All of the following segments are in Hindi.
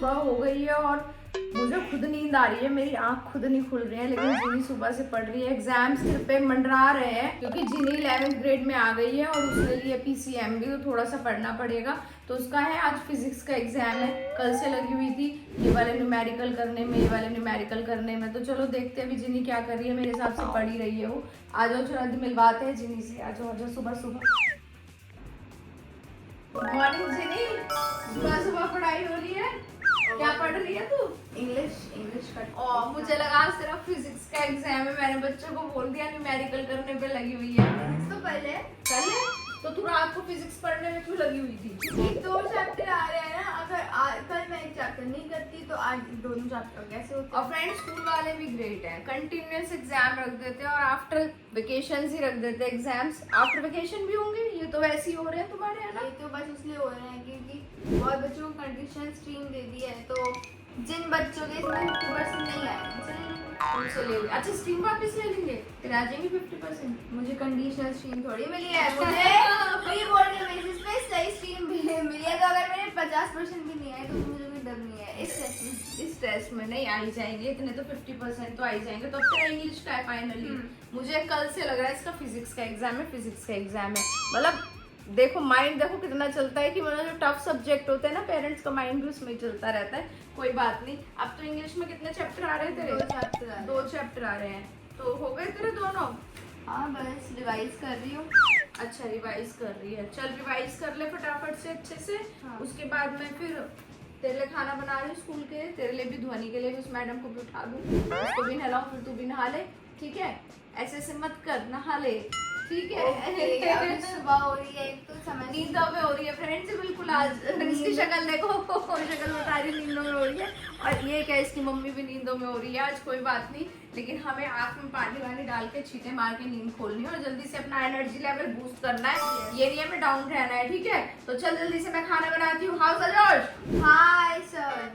सुबह हो गई है और मुझे खुद नींद आ रही है, मेरी आंख खुद नहीं खुल रही है, लेकिन जिनी सुबह से पढ़ रही है। एग्जाम सिर पे मंडरा रहे हैं क्योंकि जिनी 11th ग्रेड में आ गई है और उसके लिए PCM भी तो थोड़ा सा पढ़ना पड़ेगा। तो उसका है आज फिजिक्स का एग्जाम है, कल से लगी हुई थी ये वाले न्यूमेरिकल करने में, ये वाले न्यूमेरिकल करने में। तो चलो देखते हैं अभी जिनी क्या कर रही है, मेरे हिसाब से पढ़ ही रही है वो। आ जाओ चलो मिलवाते हैं जिनी से, आ जाओ सुबह सुबह। गुड मॉर्निंग जिनी, सुबह सुबह पढ़ाई हो रही है, क्या पढ़ रही है तू? इंग्लिश का। मुझे लगा सिर्फ फिजिक्स का एग्जाम है, मैंने बच्चों को बोल दिया न्यूमेरिकल करने पे लगी हुई है। तो पहले कल है तो तू रात को फिजिक्स पढ़ने में क्यों लगी हुई थी? 2 चैप्टर आ रहे हैं ना, अगर कल मैं 1 चैप्टर नहीं करती तो आज दोनों चैप्टर कैसे होते? और फ्रेंड्स स्कूल वाले भी ग्रेट हैं, कंटिन्यूअस एग्जाम रख देते हैं और आफ्टर वेकेशन ही रख देते हैं एग्जाम्स। आफ्टर वेकेशन भी होंगे, ये तो वैसे ही हो रहे हैं तुम्हारे है ना? ये तो बस इसलिए हो रहे हैं क्योंकि बहुत बच्चों को कंडीशन स्ट्रीम दे दी है, तो जिन बच्चों के इसमें 50% नहीं आए उनसे ले ले। अच्छा स्ट्रीम वापस ले लेंगे, फिर आ जाएंगे 50%। मुझे कंडीशनल स्ट्रीम थोड़ी मिली है, मुझे बोर्ड के बेसिस पे सही स्ट्रीम मिली है। तो अगर मेरे 50% भी नहीं आए तो मुझे कोई डर नहीं है इस टेस्ट में नहीं आई जाएंगे इतने, तो 50% तो आई जाएंगे। तो अब तेरा इंग्लिश का है फाइनली। मुझे कल से लग रहा है इसका फिजिक्स का एग्जाम है, मतलब देखो माइंड देखो कितना चलता है कि मतलब जो टफ सब्जेक्ट होते हैं ना, पेरेंट्स का माइंड भी उसमें चलता रहता है। कोई बात नहीं। अब तो इंग्लिश में कितने चैप्टर आ रहे हैं तेरे? 2 चैप्टर आ रहे हैं। तो हो गए तेरे दोनों? हाँ बस रिवाइज कर रही हूँ। अच्छा रिवाइज कर रही है, चल रिवाइज कर ले फटाफट से अच्छे से। हाँ। उसके बाद मैं फिर तेरे लिए खाना बना रही हूँ स्कूल के, तेरे लिए भी, ध्वनि के लिए भी। उस मैडम को भी उठा दूँ, उसको भी नहलाऊँ, फिर तू भी नहा ले, ठीक है? ऐसे मत कर, नहा ले, ठीक है? अभी सुबह हो रही है, एक तो समझ नींदों में हो रही है फ्रेंड्स, बिल्कुल आज इसकी शक्ल देखो, शक्ल बता रही नींदों में हो रही है। और ये क्या इसकी मम्मी भी नींदों में हो रही है आज। कोई बात नहीं, लेकिन हमें आँख में पानी वानी डाल के छींटे मार के नींद खोलनी है और जल्दी से अपना एनर्जी लेवल बूस्ट करना है। ये नहीं हमें डाउन रहना है, ठीक है? तो चल जल्दी से मैं खाना बनाती हूँ। हाउ सजोश? Hi sir.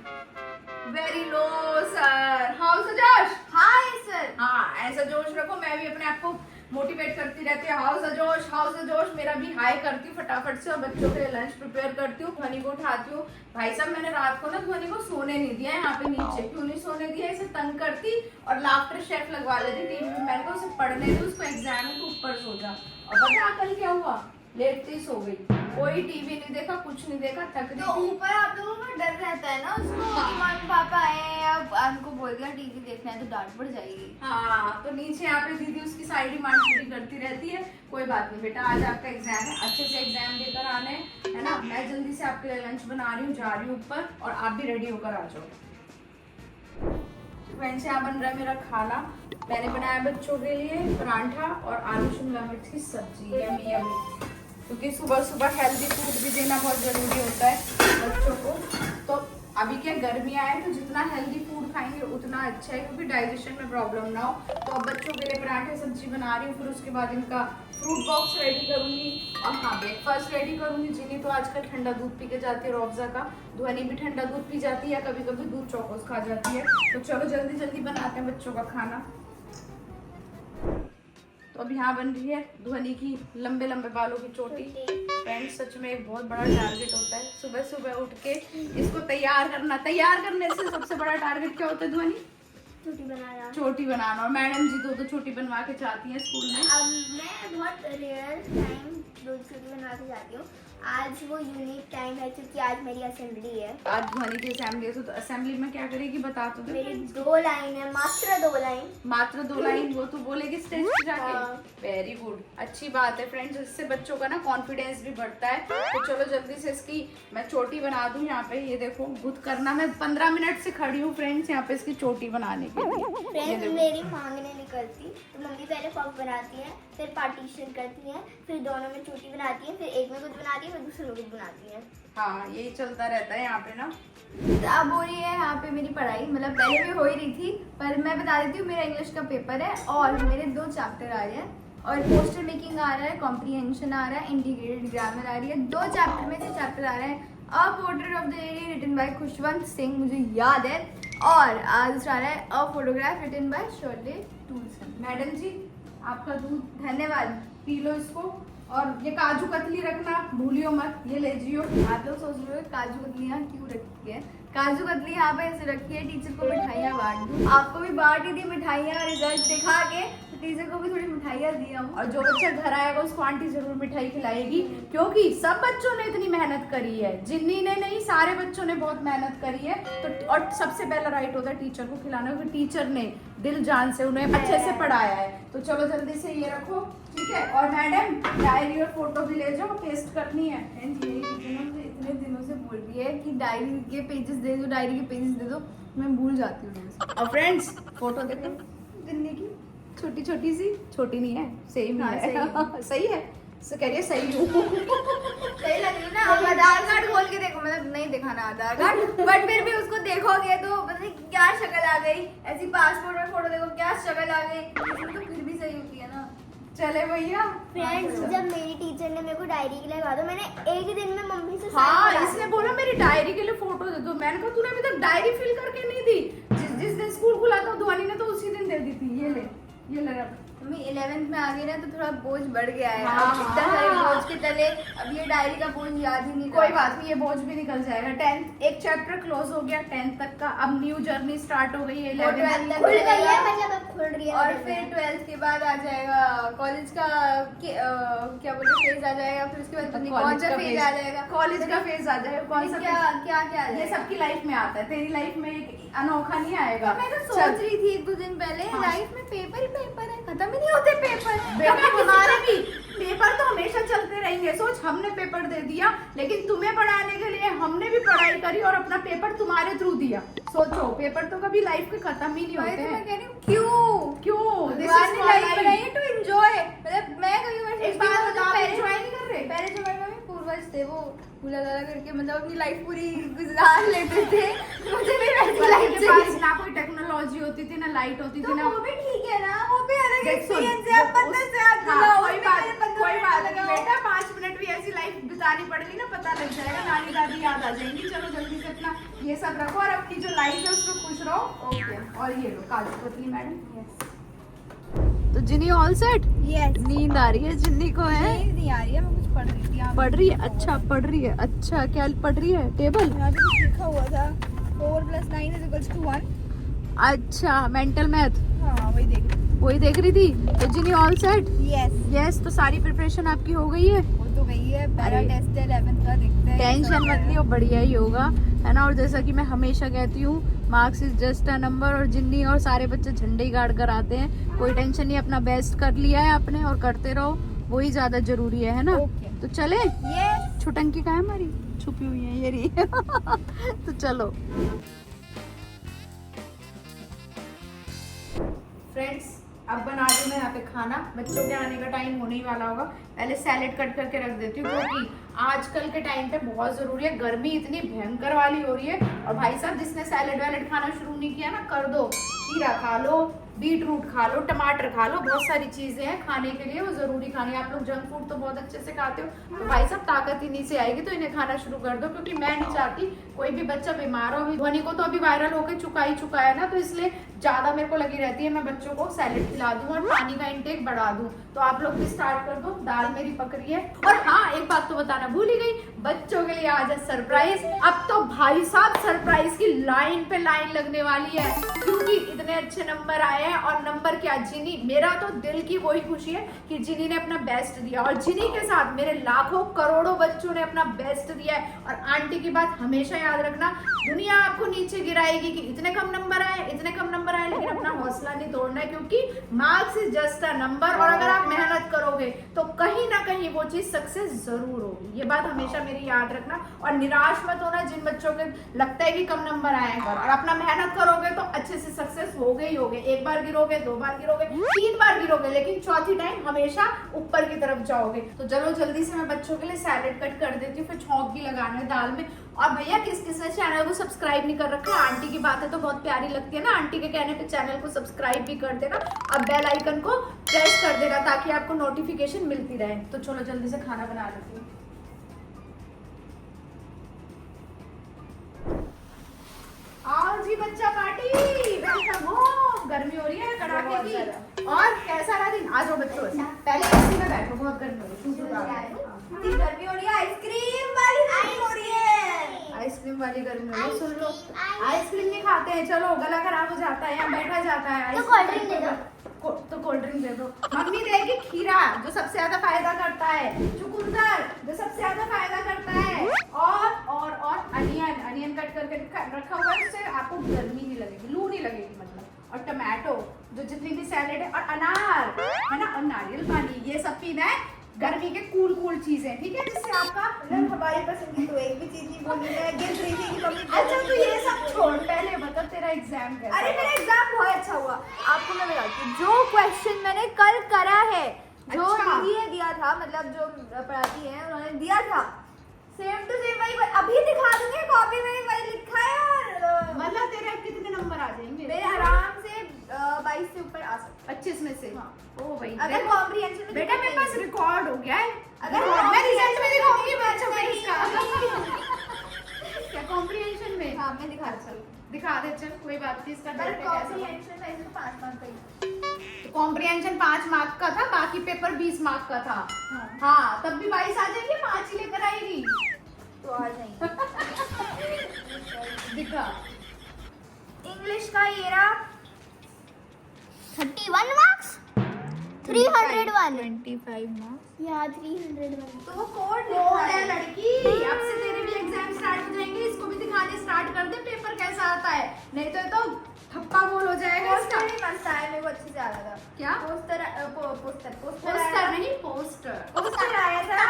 Very low sir. How सजोश? Hi sir. हाँ ऐसा जोश रखो, मैं भी अपने आप को मोटिवेट करती रहती है। हाउ सजोश मेरा भी हाई करती हूँ फटाफट से और बच्चों के लिए लंच प्रिपेयर करती हूँ। ध्वनि को उठाती हूँ। भाई साहब मैंने रात को ना ध्वनि को सोने नहीं दिया यहाँ पे नीचे। क्यों नहीं सोने दिया? इसे तंग करती और लाफ्टर शेफ लगवा लेती टीवी में। मैंने कहा उसे पढ़ने दे, उसको एग्जाम है, तो ऊपर सो जा। और पता कल क्या हुआ? लेटती सो गई, कोई टीवी नहीं देखा, कुछ नहीं देखा, थक गई। तो ऊपर आप लोगों को डर रहता है ना उसको, मम्मी पापा आए अब हमको बोल दिया टीवी देखना है तो डांट पड़ जाएगी। हाँ तो नीचे यहाँ पे दीदी उसकी साइड ही मारपीट करती रहती है। कोई बात नहीं बेटा, आज आपका एग्जाम है, अच्छे से एग्जाम देकर आने है ना। मैं जल्दी से आपके लिए लंच बना रही हूँ, जा रही हूँ ऊपर, और आप भी रेडी होकर आ जाओ। फ्रेंड्स यहाँ बन रहा है मेरा खाना। मैंने बनाया बच्चों के लिए परांठा और आलू शिमला मिर्च की सब्जी, यम्मी यम्मी। क्योंकि सुबह सुबह हेल्दी फूड भी देना बहुत ज़रूरी होता है बच्चों को। तो अभी क्या गर्मियाँ हैं, तो जितना हेल्दी फूड खाएंगे उतना अच्छा है, क्योंकि डाइजेशन में प्रॉब्लम ना हो। तो अब बच्चों के लिए पराठे सब्जी बना रही हूँ, फिर उसके बाद इनका फ्रूट बॉक्स रेडी करूँगी और हाँ ब्रेकफास्ट रेडी करूँगी। जिन्हें तो आजकल ठंडा दूध पी के जाती है रूह अफ़ज़ा का, ध्वनि भी ठंडा दूध पी जाती है, कभी कभी दूध चौकोस खा जाती है। तो चलो जल्दी जल्दी बनाते हैं बच्चों का खाना। तो अब यहाँ बन रही है ध्वनि की लंबे लंबे बालों की चोटी। फ्रेंड्स सच में एक बहुत बड़ा टारगेट होता है सुबह सुबह उठ के इसको तैयार करना। तैयार करने से सबसे बड़ा टारगेट क्या होता है ध्वनि? चोटी बनाना। और मैडम जी तो चोटी बनवा के चाहती हैं स्कूल में। अब मैं बहुत रेयर टाइम रोज चोटी बनवा के जाती हूँ। आज वो यूनिक टाइम है क्योंकि आज मेरी असेंबली है। आज ध्वनि की असेंबली है, तो असेंबली में क्या करेगी बता तो दे। मेरी 2 लाइन है, मात्र 2 लाइन। मात्र 2 लाइन वो तो बोलेगी स्टेज पे जाके। हाँ। वेरी गुड, अच्छी बात है फ्रेंड्स, इससे बच्चों का ना कॉन्फिडेंस भी बढ़ता है। तो चलो जल्दी से इसकी मैं चोटी बना दूं। यहाँ पे ये देखो गुद करना, मैं 15 मिनट से खड़ी हूँ फ्रेंड्स यहाँ पे इसकी चोटी बनाने के लिए। फ्रेंड्स मेरी मांगने निकलती तो मम्मी पहले पफ बनाती है, फिर पार्टीशन करती है, फिर दोनों में चोटी बनाती है, फिर एक में कुछ बनाती है, फिर दूसरे में कुछ बनाती है। हाँ यही चलता रहता है यहाँ पे ना। अब हो रही है यहाँ पे मेरी पढ़ाई, मतलब पहले भी हो ही रही थी, पर मैं बता देती हूँ मेरा इंग्लिश का पेपर है और मेरे 2 चैप्टर आ रहे हैं और पोस्टर मेकिंग आ रहा है, कॉम्प्रीहेंशन आ रहा है, इंटीग्रेटेड ग्रामर आ रही है। 2 चैप्टर में से चैप्टर आ रहा है a portrait of the lady written by Khushwant Singh, मुझे याद है, और दूसरा आ रहा है a photograph written by Shirley Toulson. Madam ji आपका दूध, धन्यवाद, पी लो इसको। और ये काजू कतली रखना भूलियो मत, ये ले जियो। आप लोग सोच रहे हो काजू कतलियाँ क्यों रखी है? काजू कतली यहाँ पे ऐसे रखी है टीचर को मिठाइयाँ बांट दूँ। आपको भी बांट ही दी मिठाइयाँ, रिजल्ट दिखा के तो टीचर को भी थोड़ी मिठाइयाँ दिया हूँ। और जो बच्चा घर आएगा उसको आंटी जरूर मिठाई खिलाएगी, क्योंकि सब बच्चों ने इतनी मेहनत करी है, जिन्नी ने नहीं सारे बच्चों ने बहुत मेहनत करी है। तो और सबसे पहला राइट होता है टीचर को खिलाना, क्योंकि टीचर ने दिल जान से उन्हें अच्छे से पढ़ाया है। तो चलो जल्दी से ये रखो, ठीक है। और मैडम डायरी और फोटो भी ले जाओ, पेस्ट करनी है। इतने दिनों से बोल रही है कि डायरी के पेजेस दे दो, डायरी के पेजेस दे दो, मैं भूल जाती हूँ। और फ्रेंड्स फोटो देखो दिल्ली की छोटी छोटी सी, छोटी नहीं है, सेम हाँ, है। सही सही है, कह रही है सही हूँ। सही लग रही है ना। अब आधार कार्ड खोल के देखो, मतलब नहीं दिखाना आधार कार्ड, बट फिर भी उसको देखोगे तो पता नहीं क्या शक्ल आ गई। ऐसी पासपोर्ट में फोटो देखो क्या शक्ल आ गई, इसमें तो फिर भी सही होती है ना। चले भैया। फ्रेंड्स, जब मेरी टीचर ने मेरे को डायरी के लिए कहा था, मैंने एक दिन में मम्मी से हाँ, sign इसने बोला मेरी डायरी के लिए फोटो दे दो। मैंने कहा तूने अभी तक डायरी फिल करके नहीं दी। जिस दिन स्कूल खुला था ध्वनि ने तो उसी दिन दे दी थी। ये ले रख। मम्मी 11th में आ गई ना तो थोड़ा बोझ बढ़ गया है। हाँ, अब इतना सारे हाँ। बोझ के तले अब ये डायरी का बोझ याद ही नहीं। कोई बात नहीं, ये बोझ भी निकल जाएगा। 10th एक चैप्टर क्लोज हो गया 10th तक का। अब न्यू जर्नी स्टार्ट हो गई है। 11th खुल गई है, मतलब अब खुल रही है। और फिर 12th के बाद आ जाएगा कॉलेज का क्या बोलते फेज आ जाएगा। फिर उसके बाद पता नहीं कौन सा फेज आ जाएगा। कॉलेज का फेज आ जाएगा। कौन सा क्या phase? क्या क्या आ ये जाएगा? सबकी लाइफ में आता है, तेरी लाइफ में एक अनोखा नहीं आएगा। मैं तो चल। सोच रही थी 1-2 दिन पहले हाँ। लाइफ में पेपर ही पेपर है, खत्म ही नहीं होते पेपर। बेटा हमारे भी पेपर तो हमेशा चलते रहेंगे। सोच हमने पेपर दे दिया, लेकिन तुम्हें पढ़ाने के लिए हमने भी पढ़ाई करी और अपना पेपर तुम्हारे थ्रू दिया। सोचो पेपर तो कभी लाइफ के खत्म ही नहीं वही होते तो मैं हैं। कह रही हूँ क्यों This is भगवान ने for लाइफ life. बनाई है टू एंजॉय। मतलब मैं कभी बार एक बात बताओ, enjoy नहीं कर रहे? पहले जो हमारे में पूर्वज थे वो भूला दादा करके मतलब अपनी लाइफ पूरी गुजार लेते थे। मुझे भी वैसी लाइफ के पास ना कोई टेक्नोलॉजी होती थी, ना लाइट होती थी, तो ना वो भी ठीक है ना, वो भी अलग देख सुन, एक्सपीरियंस है। अब वो 15 उस- से आप हाँ, दिलाओ, कोई उसमें बात मेरे 15 कोई बात नहीं लगाओ। बेटा। 5 मिनट भी ऐसी लाइफ बितानी पड़ेगी ना, पता लग जाएगा। नानी दादी याद आ जाएंगी। चलो जल्दी से अपना ये सब रखो और अपनी जो लाइफ है उसमें खुश रहो। ओके। और ये लो काजू कतली मैडम। तो जिनी ऑल सेट। यस नींद आ रही है जिन्नी को है? नहीं आ रही है, मैं कुछ पढ़ रही थी। पढ़ रही है? अच्छा पढ़ रही है। अच्छा क्या पढ़ रही है? टेबल। यहाँ पे कुछ लिखा हुआ था 4 + 9 = 1। अच्छा मेंटल मैथ हाँ वही देख वही देख रही थी। तो जिनी ऑल सेट। यस यस, तो सारी प्रिपरेशन आपकी हो गई है। वो तो गई है। पहला अरे। टेस्ट है 11th का, देखते हैं। टेंशन मत लियो, बढ़िया ही होगा, है ना। और जैसा कि मैं हमेशा कहती हूँ, marks is just a number. और जिन्नी और सारे बच्चे झंडे ही गाड़ कर आते हैं। कोई टेंशन नहीं, अपना बेस्ट कर लिया है आपने और करते रहो, वही ज्यादा जरूरी है ना। ओके। तो चले। यस छुटंकी कहाँ है हमारी? छुपी हुई है ये रही। तो चलो फ्रेंड्स, अब बना रही हूँ मैं यहाँ पे खाना। बच्चों के आने का टाइम होने ही वाला होगा। पहले सैलेड कट करके रख देती हूँ, क्योंकि आजकल के टाइम पे बहुत जरूरी है। गर्मी इतनी भयंकर वाली हो रही है। और भाई साहब जिसने सैलेड वैलेड खाना शुरू नहीं किया ना, कर दो। खीरा खा लो, बीट रूट खा लो, टमाटर खा लो, बहुत सारी चीजें हैं खाने के लिए, वो जरूरी खानी है। आप लोग जंक फूड तो बहुत अच्छे से खाते हो, तो भाई साहब ताकत इन्हीं से आएगी। तो इन्हें खाना शुरू कर दो, क्योंकि मैं नहीं चाहती कोई भी बच्चा बीमार हो। अभी ध्वनि को तो अभी वायरल होकर चुका है ना, तो इसलिए ज्यादा मेरे को लगी रहती है मैं बच्चों को सैलेड खिला दूं और पानी का इंटेक बढ़ा दूं। तो आप लोग भी स्टार्ट कर दो। दाल मेरी पक रही है। और हाँ, एक बात तो बताना भूल ही गई, बच्चों के लिए आज है सरप्राइज। अब तो भाई साहब सरप्राइज की लाइन पे लाइन लगने वाली है, क्योंकि इतने अच्छे नंबर आए हैं। और नंबर क्या, जिनी, मेरा तो दिल की वही खुशी है कि जिनी ने अपना बेस्ट दिया। और जिनी के साथ मेरे लाखों करोड़ों बच्चों ने अपना बेस्ट दिया है। और आंटी की बात हमेशा याद रखना, दुनिया आपको नीचे गिराएगी कि इतने कम नंबर आए, इतने कम नंबर आए, लेकिन अपना हौसला नहीं तोड़ना है, क्योंकि marks is just a number. और अगर आप मेहनत करोगे तो कहीं ना कहीं वो चीज सक्सेस जरूर होगी। ये बात हमेशा मेरी याद रखना। और निराश मत होना जिन बच्चों के लगता है कि कम नंबर आएगा। और अपना मेहनत करोगे तो अच्छे से सक्सेस होगे ही होगे। एक बार गिरोगे, 2 बार गिरोगे, 3 बार गिरोगे, लेकिन चौथी टाइम हमेशा ऊपर की तरफ जाओगे। तो चलो जल्दी से मैं बच्चों के लिए सैलेड कट कर देती हूँ, फिर छौंक भी लगाना है दाल में। और भैया किस किस ने चैनल को सब्सक्राइब नहीं कर रखा है? आंटी की बातें तो बहुत प्यारी लगती है ना, आंटी के कहने पे चैनल को सब्सक्राइब भी कर देना। अब बेल आइकन को प्रेस कर देना ताकि आपको नोटिफिकेशन मिलती रहे। तो चलो जल्दी से खाना बना लेती हूँ। आओ जी बच्चा पार्टी, वेलकम होम। गर्मी हो रही है कड़ाके की, और कैसा रहा दिन? आ जाओ बच्चों, पहले एसी में बैठो, बहुत गर्मी हो रही है। इतनी गर्मी हो रही है, आइसक्रीम वाली गर्मी हो रही है। आइसक्रीम वाली गर्मी हो रही है, सुन लो। आइसक्रीम नहीं खाते हैं, चलो गला खराब हो जाता है, यहाँ बैठा जाता है। तो कोल्ड ड्रिंक दे दो। तो कोल्ड ड्रिंक दे दो। मम्मी देगी खीरा जो सबसे ज्यादा फायदा करता है, चुकंदर जो सबसे ज्यादा फायदा करता है, और अनियन कट करके रखा हुआ है, उससे आपको गर्मी नहीं लगेगी, लू नहीं लगेगी मतलब। और टमाटो जो जितनी भी सैलेड है, और अनार है ना, और नारियल पानी, ये सब पीना है गर्मी के कूल चीजें, ठीक है, जिससे आपका मतलब हमारी पसंद की तो एक भी चीज नहीं बोली है, गिर रही थी कि मम्मी। अच्छा तो ये सब छोड़, पहले बता तेरा एग्जाम कैसा? अरे मेरा एग्जाम बहुत अच्छा हुआ। आपको मैं बताती हूँ, जो क्वेश्चन मैंने कल करा है, जो अच्छा। दीदी ने दिया था, मतलब जो पढ़ाती है उन्होंने दिया था, सेम टू सेम वही अभी दिखा दूंगी, कॉपी में वही लिखा है। और मतलब तेरे कितने नंबर आ जाएंगे? मेरे आराम से 22 से ऊपर आ सकते 25 में से? हाँ। ओ भाई, अगर कॉम्प्रिहेंशन में बेटा मेरे पास रिकॉर्ड हो गया है, अगर मैं रिजल्ट में दिखाऊंगी बच्चों को नहीं, इसका। क्या कॉम्प्रिहेंशन में? हाँ मैं दिखा चल दिखा दे, चल कोई बात नहीं, इसका पर डर कैसा? कॉम्प्रिहेंशन में इसको 5 मार्क का कॉम्प्रिहेंशन 5 मार्क का था, बाकी पेपर 20 मार्क का था। हाँ तब भी 22 आ जाएंगे, 5 ही लेकर आएगी। तो आ जाएंगे। दिखा। इंग्लिश का ये रहा 31 मार्क्स, 301 25 मार्क्स। या 301। तो वो कोड तो लिखा है है। लड़की, अब से तेरे भी एग्जाम स्टार्ट हो जाएंगे, इसको भी दिखाने स्टार्ट कर दे पेपर कैसा आता है, नहीं तो ये तो थप्पा बोल हो जाएगा इसका। पोस्टर नहीं बनता है, मेरे को अच्छे से आ रहा था। क्या? पोस्टर पोस्टर नहीं, पोस्टर। पोस्टर आया था,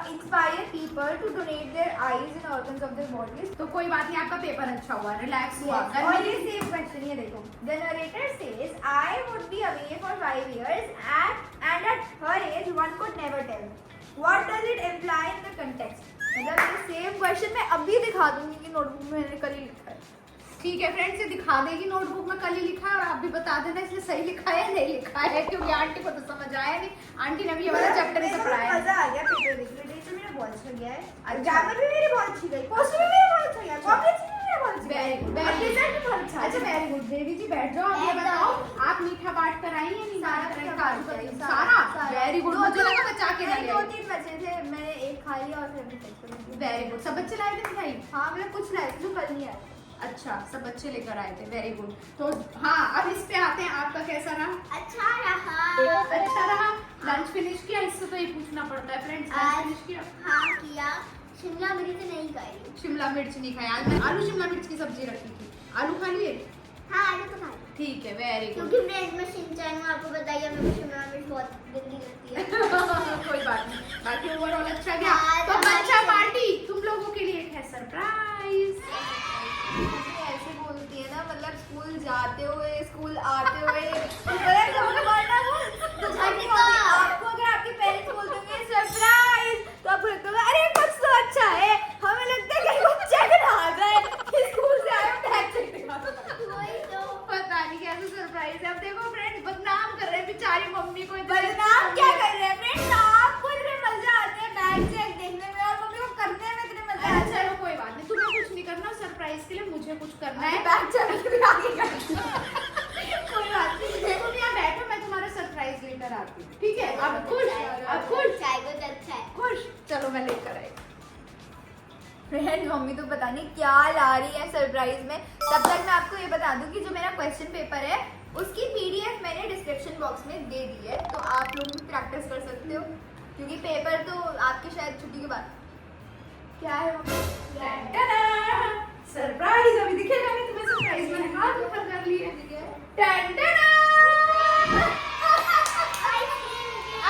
inspire people to donate their eyes and organs of their bodies. तो कोई बात नहीं, आपका पेपर अच्छा हुआ, रिलैक्स हुआ। और ये सेम क्वेश्चन, ये देखो, the narrator says I would be away for 5 years and at her age one could never tell what does it imply in the context। मतलब ये सेम क्वेश्चन मैं अभी दिखा दूंगी कि नोटबुक में मैंने कल ही लिखा है। ठीक है फ्रेंड्स, ये दिखा देगी नोटबुक में कल ही लिखा है, और आप भी बता देना इसलिए सही लिखा है नहीं लिखा है, क्योंकि आंटी को तो समझ आया नहीं, आंटी ने भी ये वाला चैप्टर से पढ़ाया है। मजा आ गया पेपर देख के, तो मेरा बहुत अच्छा गया है। अच्छा। ग्रामर भी मेरी बहुत अच्छी गई, पोस्टर भी मेरा बहुत अच्छा गया, कॉम्प्रिहेंशन भी मेरा बहुत अच्छा वेरी गुड, गया, और रिजल्ट भी बहुत अच्छा। अच्छा वेरी गुड। देवी जी बैठ जाओ, आप ये बताओ आप मीठा बांट कर आई है नहीं? सारा काजू कतली सारा? वेरी गुड, मुझे लगा बचा के ना ले आई। 2-3 बचे थे, मैंने एक खा लिया और फिर अभी टेस्ट कर लिया। वेरी गुड, सब बच्चे लाए थे मिठाई? हाँ मतलब कुछ लाए थे जो कल नहीं आए। अच्छा, सब बच्चे लेकर आए थे, वेरी गुड। तो हाँ, अब इस पे आते हैं, आपका कैसा रहा? अच्छा रहा। अच्छा रहा। लंच फिनिश किया? इससे तो ये पूछना पड़ता है फ्रेंड्स, लंच फिनिश किया? हाँ किया। शिमला मिर्च नहीं खाई। शिमला मिर्च नहीं खाया आज, मैं आलू शिमला मिर्च की सब्जी रखी थी। आलू खा लिए? हाँ आलू तो खाई, ठीक है, वेरी गुड। क्योंकि फ्रेंड्स में शिनचैन हूँ, आपको बताइए मेरे को शिमला मिर्च बहुत गंदी लगती है। कोई बात नहीं, बाकी ओवरऑल अच्छा गया। हाँ, तो हमारे बच्चा लिए- पार्टी तुम लोगों के लिए एक है सरप्राइज। ऐसे बोलती है ना, मतलब स्कूल जाते हुए, स्कूल आते हुए, आपको अगर आपके पेरेंट्स बोलते होंगे सरप्राइज, तो आपको लगता होगा अरे कुछ तो अच्छा है, हमें लगता है कि कुछ चेक ना जाए, स्कूल से आए बैग चेक दिखा दो। वही तो। पता नहीं कैसे सरप्राइज है। अब देखो फ्रेंड्स, बदनाम कर रहे हैं बेचारी मम्मी को। बदनाम क्या कर रहे हैं फ्रेंड्स, आपको इतने मजा आते हैं बैग चेक देखने में और मम्मी को करने में इतने मजा आते हैं। चलो कोई बात नहीं, तुम्हें कुछ नहीं करना सरप्राइज के लिए, मुझे कुछ करना है। बैग चेक भी आगे करती हूँ। कोई बात नहीं, तुम यहाँ बैठो, मैं तुम्हारा सरप्राइज लेकर आती हूँ, ठीक है? अब खुश, अब खुश, चाय बहुत अच्छा है। खुश। चलो मैं लेकर आई। फ्रेंड मम्मी तो पता नहीं क्या ला रही है सरप्राइज में। तब तक मैं आपको ये बता दूं कि जो मेरा क्वेश्चन पेपर है उसकी पीडीएफ मैंने डिस्क्रिप्शन बॉक्स में दे दी है, तो आप लोग भी प्रैक्टिस कर सकते हो, क्योंकि पेपर तो आपके शायद छुट्टी के बाद। क्या है मम्मी? सरप्राइज अभी दिखेगा नहीं तुम्हें, सरप्राइज मैंने हाथ ऊपर कर लिए।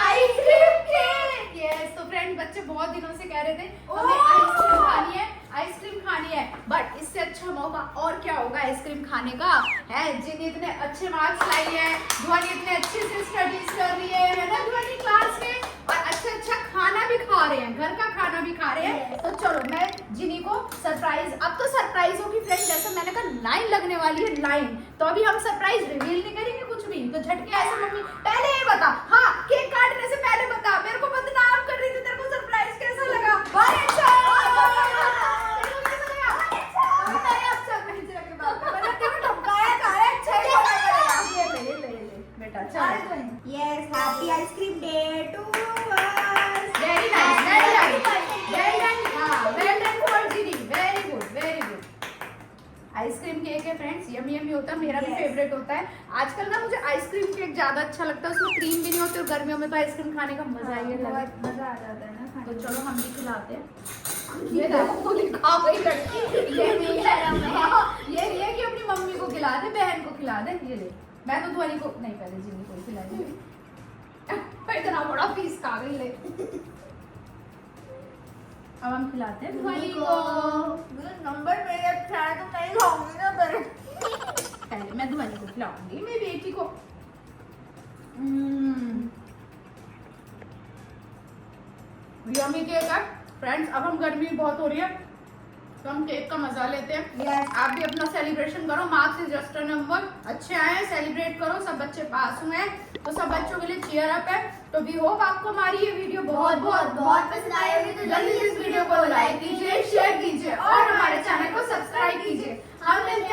Ice cream cake. यस, तो फ्रेंड बच्चे बहुत दिनों से कह रहे थे हमें आइसक्रीम खानी है, आइसक्रीम खानी है, बट इससे अच्छा मौका और क्या होगा आइसक्रीम खाने का है? जिन्हें इतने अच्छे मार्क्स लाई है, ध्वनि इतने अच्छे से स्टडीज कर रही है ना ध्वनि क्लास में, और अच्छा खाना भी खा रहे हैं, घर का खाना भी खा रहे हैं। तो चलो मैं जिनी को सरप्राइज, अब तो सरप्राइज होगी फ्रेंड, जैसे मैंने कहा लाइन लगने वाली है लाइन, तो अभी हम सरप्राइज रिवील नहीं करेंगे कुछ भी, तो झटके ऐसे मम्मी पहले ये बता, हाँ केक काटने से पहले बता, मेरे को बदनाम कर रही थी, तेरे को सरप्राइज कैसा लगा? बहुत अच्छा। मतलब तेरे को धमकाया जा रहा है, अच्छा ही होना पड़ेगा। बेटा चल आइसक्रीम केक है फ्रेंड्स, यमी यमी होता है, मेरा भी फेवरेट होता है। आजकल ना मुझे आइसक्रीम केक ज्यादा अच्छा लगता है, उसमें क्रीम भी नहीं होती और गर्मियों में तो आइसक्रीम खाने का मजा ही अलग है। मजा आ जाता है ना खाने तो में। चलो हम भी खिलाते हैं। ये देखो दिखा गई लड़की, ये भी ये कि अपनी मम्मी को खिला दे, बहन को खिला दे। ये ले, मैं तो धुआनी को नहीं, पहले जिन्नी को खिलाई। इतना बड़ा पीस खा गई ले। अब हम खिलाते हैं धुआनी को। नंबर मेरे अच्छा है तो मैं ही खाऊंगी ना पर। पहले मैं धुआनी को खिलाऊंगी, मेरी बेटी को। यम्मी केक है फ्रेंड्स। अब हम गर्मी बहुत हो रही है तो हम केक का मजा लेते हैं। Yes. आप भी अपना सेलिब्रेशन करो, marks is just a number. अच्छे आए हैं, सेलिब्रेट करो, सब बच्चे पास हुए हैं तो सब बच्चों के लिए चीयर अप है। तो वी होप आपको हमारी ये वीडियो बहुत बहुत बहुत पसंद आई होगी, तो जल्दी से इस वीडियो को लाइक कीजिए, शेयर कीजिए और हमारे चैनल को सब्सक्राइब कीजिए। हम मिलते हैं